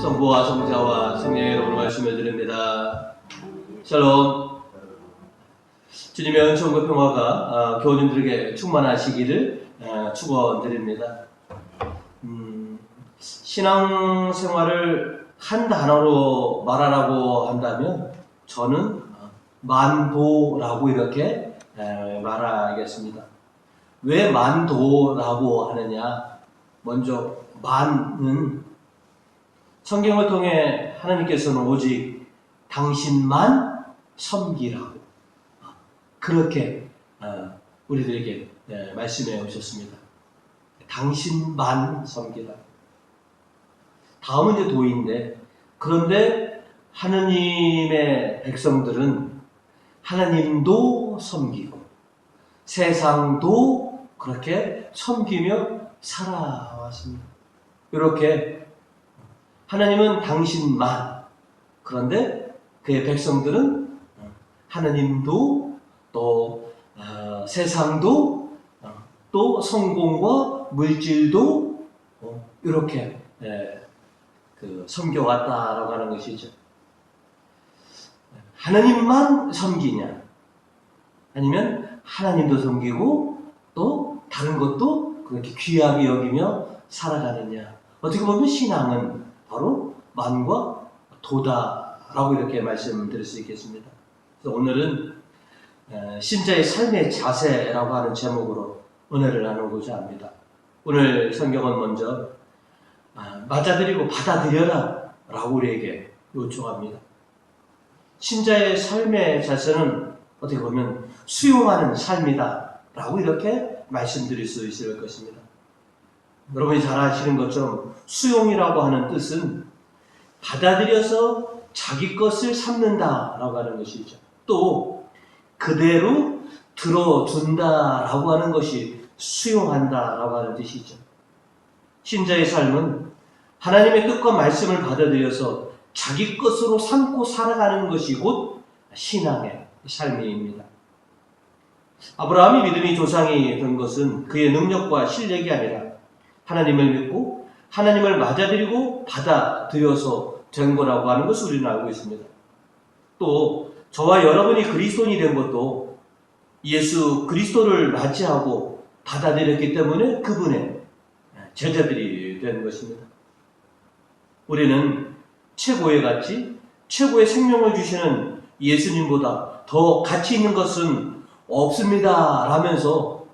성부와 성자와 성령의 이름으로 말씀을 드립니다. 샬롬. 주님의 은총과 평화가 교우님들에게 충만하시기를 축원드립니다. 신앙생활을 한 단어로 말하라고 한다면 저는 만도라고 이렇게 말하겠습니다. 왜 만도라고 하느냐? 먼저 만은 성경을 통해 하나님께서는 오직 당신만 섬기라고 그렇게 우리들에게 말씀해 오셨습니다. 당신만 섬기라. 다음은 이제 도인데, 그런데 하느님의 백성들은 하나님도 섬기고 세상도 그렇게 섬기며 살아왔습니다. 이렇게 하나님은 당신만, 그런데 그의 백성들은 하나님도 또 세상도 또 성공과 물질도 이렇게 섬겨왔다라고 하는 것이죠. 하나님만 섬기냐, 아니면 하나님도 섬기고 또 다른 것도 그렇게 귀하게 여기며 살아가느냐. 어떻게 보면 신앙은 바로 만과 도다라고 이렇게 말씀드릴 수 있겠습니다. 그래서 오늘은 신자의 삶의 자세라고 하는 제목으로 은혜를 나누고자 합니다. 오늘 성경은 먼저 맞아들이고 받아들여라 라고 우리에게 요청합니다. 신자의 삶의 자세는 어떻게 보면 수용하는 삶이다 라고 이렇게 말씀드릴 수 있을 것입니다. 여러분이 잘 아시는 것처럼 수용이라고 하는 뜻은 받아들여서 자기 것을 삼는다 라고 하는 것이죠. 또 그대로 들어준다 라고 하는 것이 수용한다 라고 하는 뜻이죠. 신자의 삶은 하나님의 뜻과 말씀을 받아들여서 자기 것으로 삼고 살아가는 것이 곧 신앙의 삶입니다. 아브라함이 믿음의 조상이 된 것은 그의 능력과 실력이 아니라 하나님을 믿고 하나님을 맞아들이고 받아들여서 된 거라고 하는 것을 우리는 알고 있습니다. 또 저와 여러분이 그리스도인이 된 것도 예수 그리스도를 맞이하고 받아들였기 때문에 그분의 제자들이 된 것입니다. 우리는 최고의 가치, 최고의 생명을 주시는 예수님보다 더 가치 있는 것은 없습니다 라면서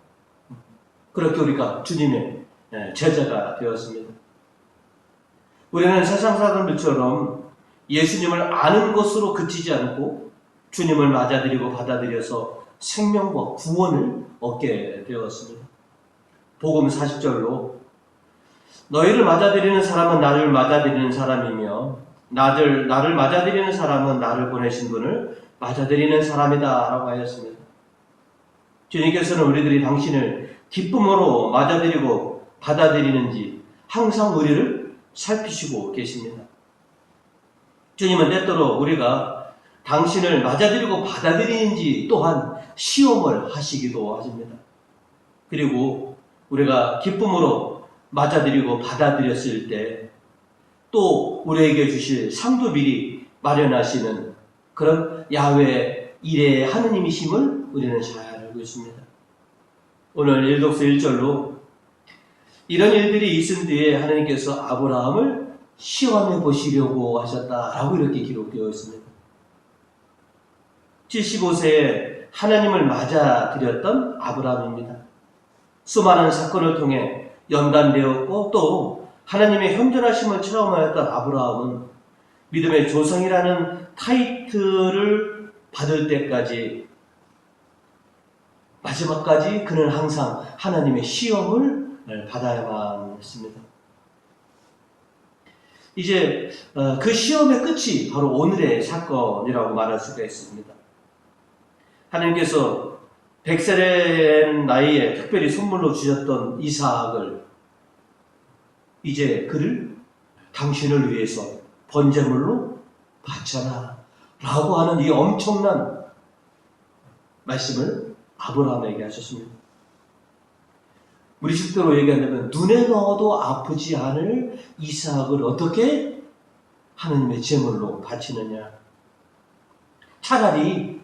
그렇게 우리가 주님의 제자가 되었습니다. 우리는 세상 사람들처럼 예수님을 아는 것으로 그치지 않고 주님을 맞아들이고 받아들여서 생명과 구원을 얻게 되었습니다. 복음 40절로 너희를 맞아들이는 사람은 나를 맞아들이는 사람이며 나를 맞아들이는 사람은 나를 보내신 분을 맞아들이는 사람이다 라고 하였습니다. 주님께서는 우리들이 당신을 기쁨으로 맞아들이고 받아들이는지 항상 우리를 살피시고 계십니다. 주님은 때때로 우리가 당신을 맞아들이고 받아들이는지 또한 시험을 하시기도 하십니다. 그리고 우리가 기쁨으로 맞아들이고 받아들였을 때 또 우리에게 주실 상도 미리 마련하시는 그런 야훼 일의 하느님이심을 우리는 잘 알고 있습니다. 오늘 일독서 1절로 이런 일들이 있은 뒤에 하나님께서 아브라함을 시험해 보시려고 하셨다라고 이렇게 기록되어 있습니다. 75세에 하나님을 맞아들였던 아브라함입니다. 수많은 사건을 통해 연단되었고 또 하나님의 현존하심을 체험하였던 아브라함은 믿음의 조상이라는 타이틀을 받을 때까지 마지막까지 그는 항상 하나님의 시험을 받아야만 했습니다. 이제 그 시험의 끝이 바로 오늘의 사건이라고 말할 수가 있습니다. 하나님께서 100세의 나이에 특별히 선물로 주셨던 이삭을 이제 그를 당신을 위해서 번제물로 바쳐라 라고 하는 이 엄청난 말씀을 아브라함에게 하셨습니다. 우리 식대로 얘기한다면 눈에 넣어도 아프지 않을 이삭을 어떻게 하나님의 제물로 바치느냐? 차라리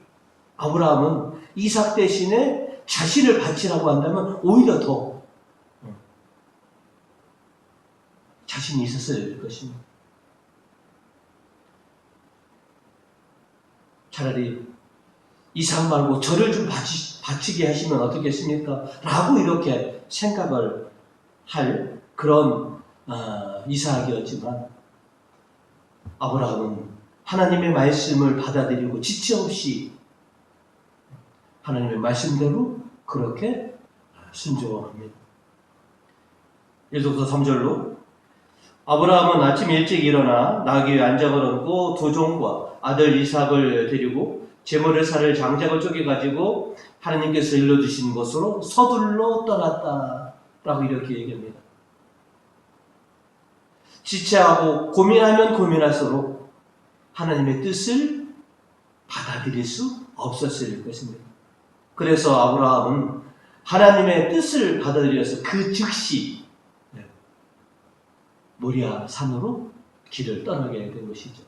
아브라함은 이삭 대신에 자신을 바치라고 한다면 오히려 더 자신이 있었을 것입니다. 차라리 이삭 말고 저를 좀 바치게 하시면 어떻겠습니까? 라고 이렇게 생각을 할 그런 이삭이었지만, 아브라함은 하나님의 말씀을 받아들이고 지체 없이 하나님의 말씀대로 그렇게 순종합니다. 1절부터 3절로 아브라함은 아침 일찍 일어나 나귀의 안장을 얹고 두 종과 아들 이삭을 데리고 제물을 살 장작을 쪼개가지고 하나님께서 일러주신 곳으로 서둘러 떠났다 라고 이렇게 얘기합니다. 지체하고 고민하면 고민할수록 하나님의 뜻을 받아들일 수 없었을 것입니다. 그래서 아브라함은 하나님의 뜻을 받아들여서 그 즉시 모리아 산으로 길을 떠나게 된 것이죠.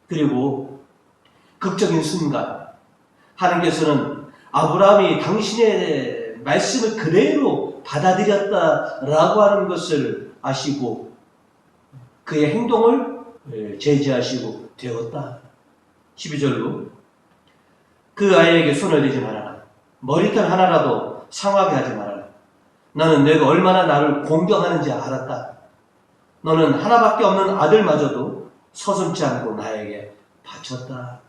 그리고 극적인 순간 하나님께서는 아브라함이 당신의 말씀을 그대로 받아들였다라고 하는 것을 아시고 그의 행동을 제지하시고 되었다. 12절로 그 아이에게 손을 대지 말아라. 머리털 하나라도 상하게 하지 말아라. 나는 내가 얼마나 나를 공경하는지 알았다. 너는 하나밖에 없는 아들마저도 서슴지 않고 나에게 바쳤다.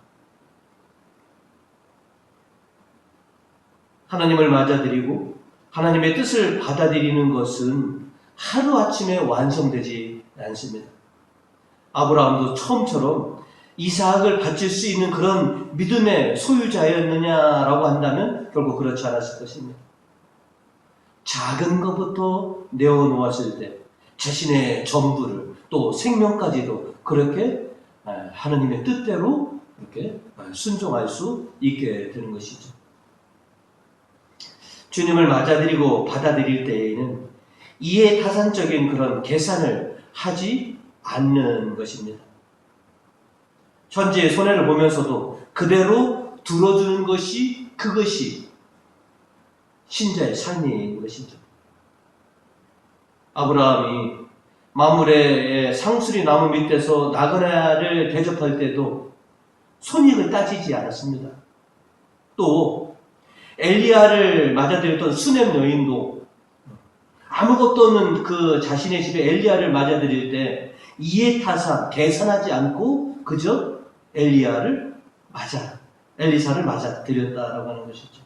하나님을 맞아들이고 하나님의 뜻을 받아들이는 것은 하루아침에 완성되지 않습니다. 아브라함도 처음처럼 이삭을 바칠 수 있는 그런 믿음의 소유자였느냐라고 한다면 결국 그렇지 않았을 것입니다. 작은 것부터 내어놓았을 때 자신의 전부를 또 생명까지도 그렇게 하나님의 뜻대로 이렇게 순종할 수 있게 되는 것이죠. 주님을 맞아들이고 받아들일 때에는 이해타산적인 그런 계산을 하지 않는 것입니다. 현재의 손해를 보면서도 그대로 들어주는 것이 그것이 신자의 삶인 것이죠. 아브라함이 마므레의 상수리 나무 밑에서 나그네를 대접할 때도 손익을 따지지 않았습니다. 또 엘리야를 맞아들였던 수넴 여인도 아무것도 없는 그 자신의 집에 엘리야를 맞아들일 때 이해타산 계산하지 않고 그저 엘리사를 맞아들였다라고 하는 것이죠.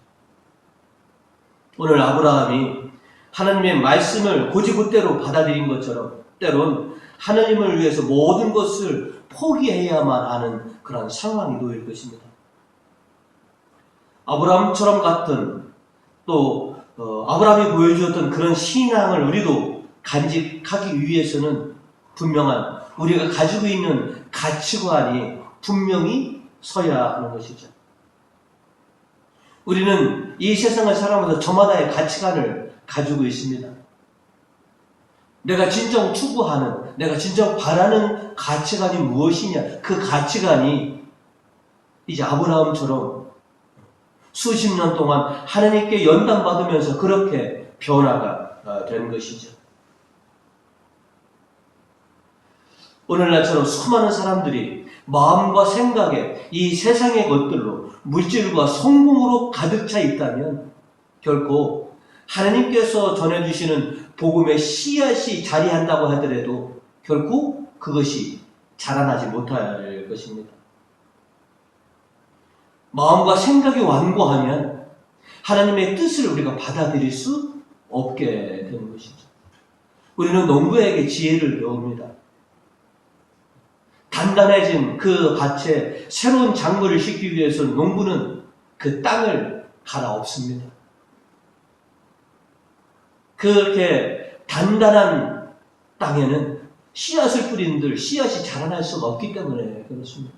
오늘 아브라함이 하나님의 말씀을 고지고대로 받아들인 것처럼 때론 하나님을 위해서 모든 것을 포기해야만 하는 그런 상황이 놓일 것입니다. 아브라함처럼 같은 또 아브라함이 보여주었던 그런 신앙을 우리도 간직하기 위해서는 분명한 우리가 가지고 있는 가치관이 분명히 서야 하는 것이죠. 우리는 이 세상을 살아가면서 저마다의 가치관을 가지고 있습니다. 내가 진정 추구하는, 내가 진정 바라는 가치관이 무엇이냐? 그 가치관이 이제 아브라함처럼 수십 년 동안 하나님께 연단받으면서 그렇게 변화가 된 것이죠. 오늘날처럼 수많은 사람들이 마음과 생각에 이 세상의 것들로 물질과 성공으로 가득 차 있다면 결코 하나님께서 전해주시는 복음의 씨앗이 자리한다고 하더라도 결코 그것이 자라나지 못할 것입니다. 마음과 생각이 완고하면 하나님의 뜻을 우리가 받아들일 수 없게 되는 것이죠. 우리는 농부에게 지혜를 배웁니다. 단단해진 그 밭에 새로운 작물을 심기 위해서는 농부는 그 땅을 갈아엎습니다. 그렇게 단단한 땅에는 씨앗을 뿌린들 씨앗이 자라날 수가 없기 때문에 그렇습니다.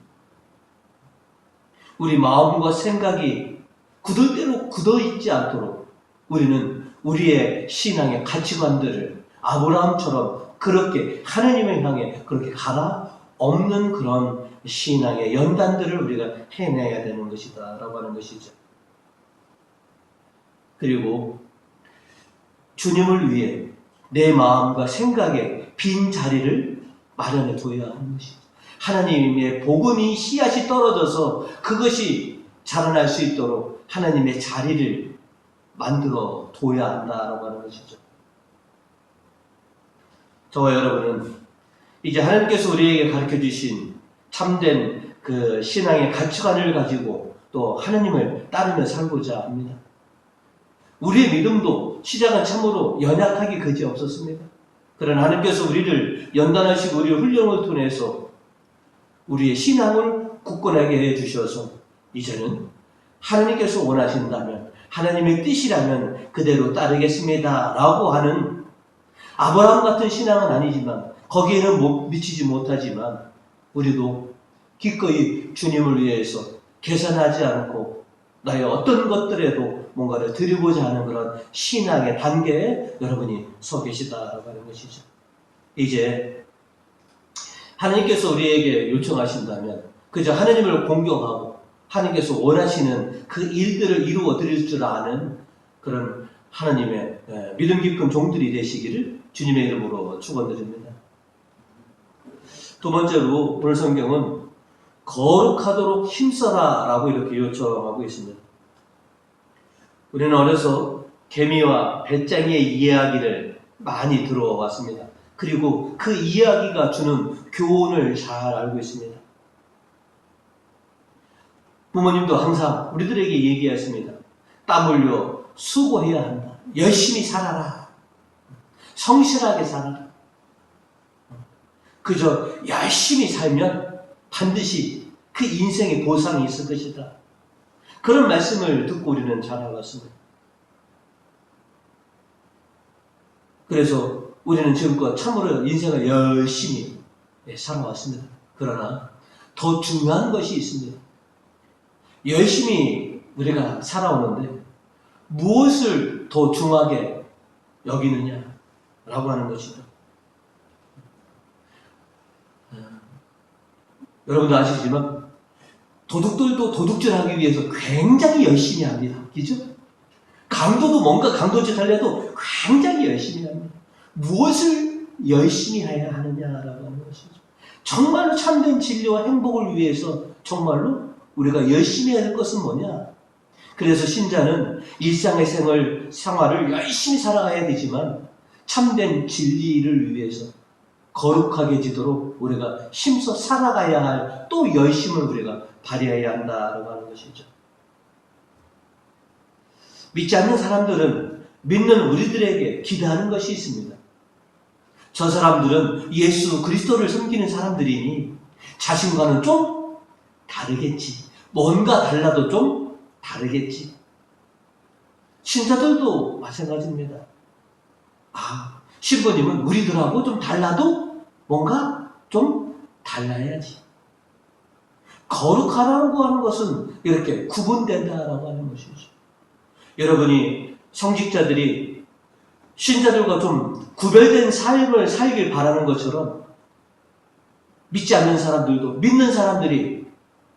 우리 마음과 생각이 굳을 대로 굳어있지 않도록 우리는 우리의 신앙의 가치관들을 아브라함처럼 그렇게 하느님을 향해 그렇게 갈아 없는 그런 신앙의 연단들을 우리가 해내야 되는 것이다 라고 하는 것이죠. 그리고 주님을 위해 내 마음과 생각에 빈 자리를 마련해 둬야 하는 것이죠. 하나님의 복음이 씨앗이 떨어져서 그것이 자라날 수 있도록 하나님의 자리를 만들어 둬야 한다라고 하는 것이죠. 저와 여러분은 이제 하나님께서 우리에게 가르쳐 주신 참된 그 신앙의 가치관을 가지고 또 하나님을 따르며 살고자 합니다. 우리의 믿음도 시작은 참으로 연약하기 그지없었습니다. 그러나 하나님께서 우리를 연단하시고 우리의 훈련을 통해서 우리의 신앙을 굳건하게 해주셔서 이제는 하나님께서 원하신다면 하나님의 뜻이라면 그대로 따르겠습니다 라고 하는 아브라함 같은 신앙은 아니지만 거기에는 미치지 못하지만 우리도 기꺼이 주님을 위해서 계산하지 않고 나의 어떤 것들에도 뭔가를 드리고자 하는 그런 신앙의 단계에 여러분이 서 계시다라고 하는 것이죠. 이제 하나님께서 우리에게 요청하신다면 그저 하나님을 공경하고 하나님께서 원하시는 그 일들을 이루어 드릴 줄 아는 그런 하나님의 믿음 깊은 종들이 되시기를 주님의 이름으로 축원드립니다. 두 번째로 오늘 성경은 거룩하도록 힘써라 라고 이렇게 요청하고 있습니다. 우리는 어려서 개미와 배짱이의 이야기를 많이 들어왔습니다. 그리고 그 이야기가 주는 교훈을 잘 알고 있습니다. 부모님도 항상 우리들에게 얘기했습니다. 땀 흘려 수고해야 한다. 열심히 살아라. 성실하게 살아라. 그저 열심히 살면 반드시 그 인생의 보상이 있을 것이다. 그런 말씀을 듣고 우리는 자라왔습니다. 그래서 우리는 지금껏 참으로 인생을 열심히 살아왔습니다. 그러나 더 중요한 것이 있습니다. 열심히 우리가 살아오는데 무엇을 더 중하게 여기느냐라고 하는 것이죠. 여러분도 아시지만 도둑들도 도둑질하기 위해서 굉장히 열심히 합니다. 그죠? 강도도 뭔가 강도짓 하려도 굉장히 열심히 합니다. 무엇을 열심히 해야 하느냐라고 하는 것이죠. 정말로 참된 진리와 행복을 위해서 정말로 우리가 열심히 해야 할 것은 뭐냐? 그래서 신자는 일상의 생활을 열심히 살아가야 되지만 참된 진리를 위해서 거룩하게 지도록 우리가 힘써 살아가야 할 또 열심을 우리가 발휘해야 한다라고 하는 것이죠. 믿지 않는 사람들은 믿는 우리들에게 기대하는 것이 있습니다. 저 사람들은 예수 그리스도를 섬기는 사람들이니 자신과는 좀 다르겠지. 뭔가 달라도 좀 다르겠지. 신자들도 마찬가지입니다. 신부님은 우리들하고 좀 달라도 뭔가 좀 달라야지. 거룩하라고 하는 것은 이렇게 구분된다라고 하는 것이죠. 여러분이 성직자들이 신자들과 좀 구별된 삶을 살길 바라는 것처럼 믿지 않는 사람들도 믿는 사람들이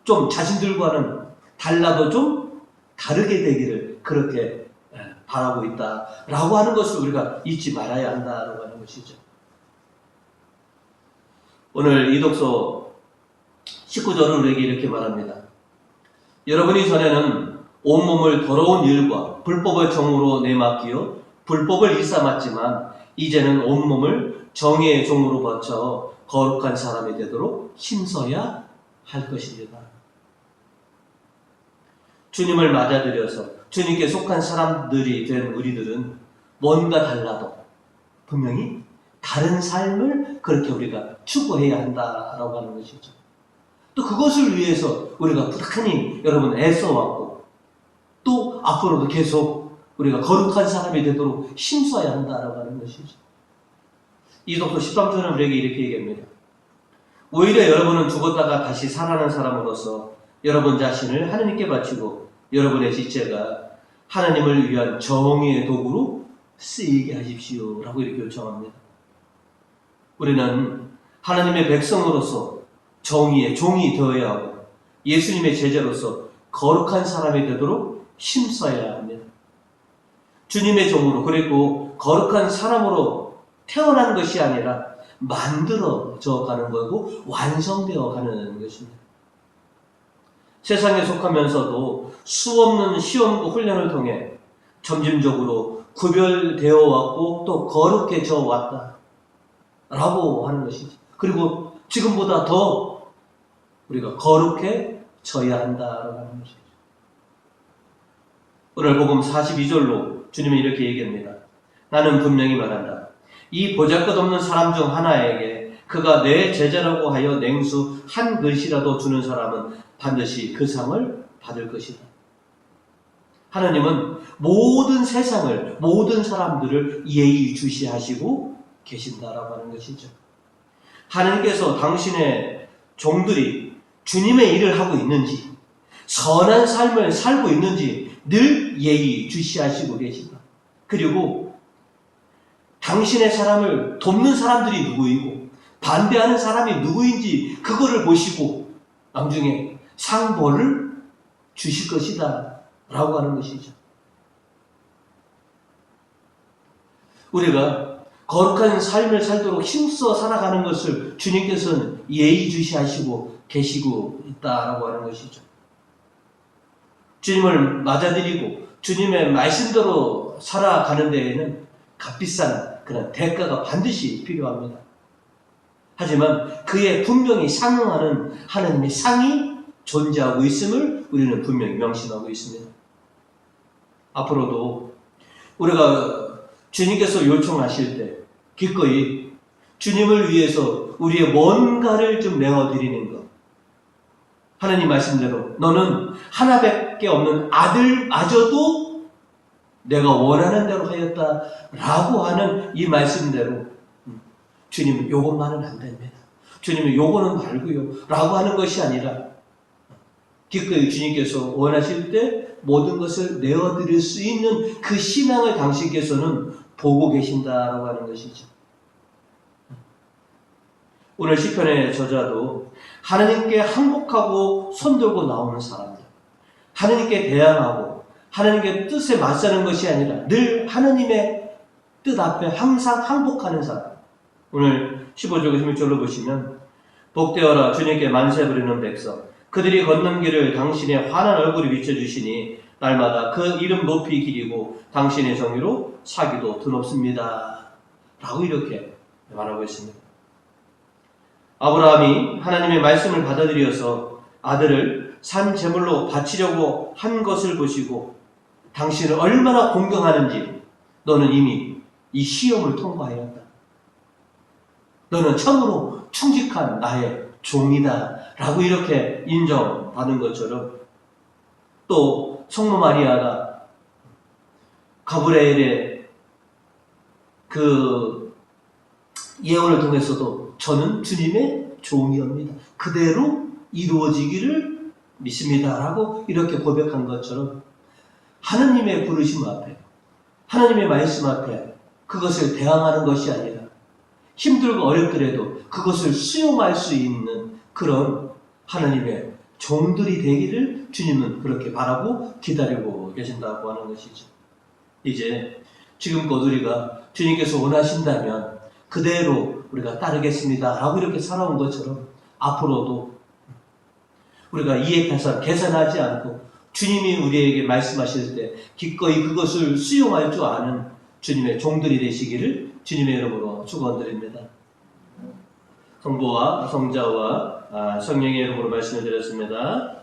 좀 자신들과는 달라도 좀 다르게 되기를 그렇게 바라고 있다라고 하는 것을 우리가 잊지 말아야 한다라고 하는 것이죠. 오늘 이 독서 19절은 우리에게 이렇게 말합니다. 여러분이 전에는 온몸을 더러운 일과 불법의 종으로 내맡기어 불법을 일삼았지만 이제는 온몸을 정의의 종으로 바쳐 거룩한 사람이 되도록 힘써야 할 것입니다. 주님을 맞아들여서 주님께 속한 사람들이 된 우리들은 뭔가 달라도 분명히 다른 삶을 그렇게 우리가 추구해야 한다라고 하는 것이죠. 또 그것을 위해서 우리가 부단히 여러분 애써왔고 또 앞으로도 계속 우리가 거룩한 사람이 되도록 힘써야 한다라고 하는 것이죠. 이 독서 13절은 우리에게 이렇게 얘기합니다. 오히려 여러분은 죽었다가 다시 살아난 사람으로서 여러분 자신을 하나님께 바치고 여러분의 지체가 하나님을 위한 정의의 도구로 쓰이게 하십시오 라고 이렇게 요청합니다. 우리는 하나님의 백성으로서 정의의 종이 되어야 하고 예수님의 제자로서 거룩한 사람이 되도록 힘써야 합니다. 주님의 종으로 그리고 거룩한 사람으로 태어난 것이 아니라 만들어져 가는 거고 완성되어 가는 것입니다. 세상에 속하면서도 수없는 시험과 훈련을 통해 점진적으로 구별되어 왔고 또 거룩해져 왔다 라고 하는 것이죠. 그리고 지금보다 더 우리가 거룩해져야 한다라고 하는 것이죠. 오늘 복음 42절로 주님은 이렇게 얘기합니다. 나는 분명히 말한다. 이 보잘것없는 사람 중 하나에게 그가 내 제자라고 하여 냉수 한 그릇이라도 주는 사람은 반드시 그 상을 받을 것이다. 하나님은 모든 세상을, 모든 사람들을 예의주시하시고 계신다라고 하는 것이죠. 하나님께서 당신의 종들이 주님의 일을 하고 있는지, 선한 삶을 살고 있는지 늘 예의주시하시고 계신다. 그리고 당신의 사람을 돕는 사람들이 누구이고 반대하는 사람이 누구인지 그거를 보시고 나중에 상벌을 주실 것이다 라고 하는 것이죠. 우리가 거룩한 삶을 살도록 힘써 살아가는 것을 주님께서는 예의주시하시고 계시고 있다라고 하는 것이죠. 주님을 맞아들이고 주님의 말씀대로 살아가는 데에는 값비싼 그런 대가가 반드시 필요합니다. 하지만 그에 분명히 상응하는 하나님의 상이 존재하고 있음을 우리는 분명히 명심하고 있습니다. 앞으로도 우리가 주님께서 요청하실 때 기꺼이 주님을 위해서 우리의 뭔가를 좀 내어드리는 것. 하나님 말씀대로 너는 하나밖에 없는 아들마저도 내가 원하는 대로 하였다라고 하는 이 말씀대로 주님은 요것만은 안 됩니다. 주님은 요거는 말고요 라고 하는 것이 아니라 기꺼이 주님께서 원하실 때 모든 것을 내어드릴 수 있는 그 신앙을 당신께서는 보고 계신다라고 하는 것이죠. 오늘 시편의 저자도 하나님께 항복하고 손들고 나오는 사람들, 하나님께 대항하고 하나님께 뜻에 맞서는 것이 아니라 늘 하나님의 뜻 앞에 항상 항복하는 사람. 오늘 15절 16절로 보시면 복되어라 주님께 만세 부리는 백성 그들이 걷는 길을 당신의 환한 얼굴이 비춰주시니 날마다 그 이름 높이 기리고 당신의 정의로 사기도 드높습니다 라고 이렇게 말하고 있습니다. 아브라함이 하나님의 말씀을 받아들여서 아들을 산 제물로 바치려고 한 것을 보시고 당신을 얼마나 공경하는지 너는 이미 이 시험을 통과하였다. 너는 참으로 충직한 나의 종이다 라고 이렇게 인정받은 것처럼 또 성모 마리아가 가브리엘의 그 예언을 통해서도 저는 주님의 종이옵니다. 그대로 이루어지기를 믿습니다 라고 이렇게 고백한 것처럼 하나님의 부르심 앞에 하나님의 말씀 앞에 그것을 대항하는 것이 아니라 힘들고 어렵더라도 그것을 수용할 수 있는 그런 하나님의 종들이 되기를 주님은 그렇게 바라고 기다리고 계신다고 하는 것이죠. 이제 지금껏 우리가 주님께서 원하신다면 그대로 우리가 따르겠습니다 라고 이렇게 살아온 것처럼 앞으로도 우리가 이해해서 계산하지 않고 주님이 우리에게 말씀하실 때 기꺼이 그것을 수용할 줄 아는 주님의 종들이 되시기를 주님의 이름으로 축원드립니다. 성부와 성자와 성령의 이름으로 말씀을 드렸습니다.